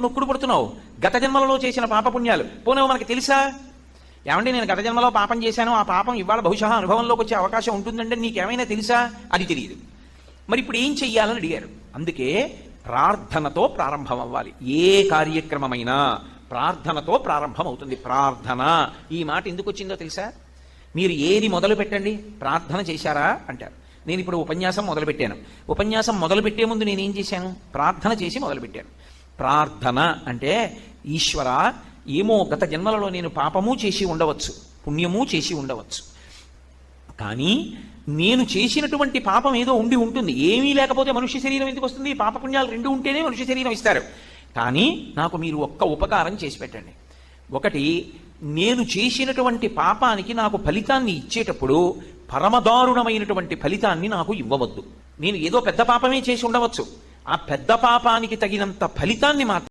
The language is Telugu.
నొక్కుడు పడుతున్నావు? గత జన్మలలో చేసిన పాపపుణ్యాలు పోనేవో మనకి తెలుసా? ఏమంటే నేను గత జన్మలో పాపం చేశాను, ఆ పాపం ఇవాళ బహుశా అనుభవంలోకి వచ్చే అవకాశం ఉంటుందంటే నీకేమైనా తెలుసా? అది తెలియదు. మరి ఇప్పుడు ఏం చెయ్యాలని అడిగారు. అందుకే ప్రార్థనతో ప్రారంభం అవ్వాలి. ఏ కార్యక్రమమైనా ప్రార్థనతో ప్రారంభం అవుతుంది. ప్రార్థన ఈ మాట ఎందుకు వచ్చిందో తెలుసా? మీరు ఏది మొదలు పెట్టండి, ప్రార్థన చేశారా అంటారు. నేను ఇప్పుడు ఉపన్యాసం మొదలుపెట్టాను. ఉపన్యాసం మొదలుపెట్టే ముందు నేనేం చేశాను? ప్రార్థన చేసి మొదలుపెట్టాను. ప్రార్థన అంటే ఈశ్వర, ఏమో గత జన్మలలో నేను పాపము చేసి ఉండవచ్చు, పుణ్యము చేసి ఉండవచ్చు, కానీ నేను చేసినటువంటి పాపం ఏదో ఉండి ఉంటుంది. ఏమీ లేకపోతే మనుష్య శరీరం ఎందుకు వస్తుంది? పాపపుణ్యాలు రెండు ఉంటేనే మనుష్య శరీరం ఇస్తారు. కానీ నాకు మీరు ఒక్క ఉపకారం చేసి పెట్టండి. ఒకటి, నేను చేసినటువంటి పాపానికి నాకు ఫలితాన్ని ఇచ్చేటప్పుడు పరమదారుణమైనటువంటి ఫలితాన్ని నాకు ఇవ్వవద్దు. నేను ఏదో పెద్ద పాపమే చేసి ఉండవచ్చు, ఆ పెద్ద పాపానికి తగినంత ఫలితాన్ని మాత్రం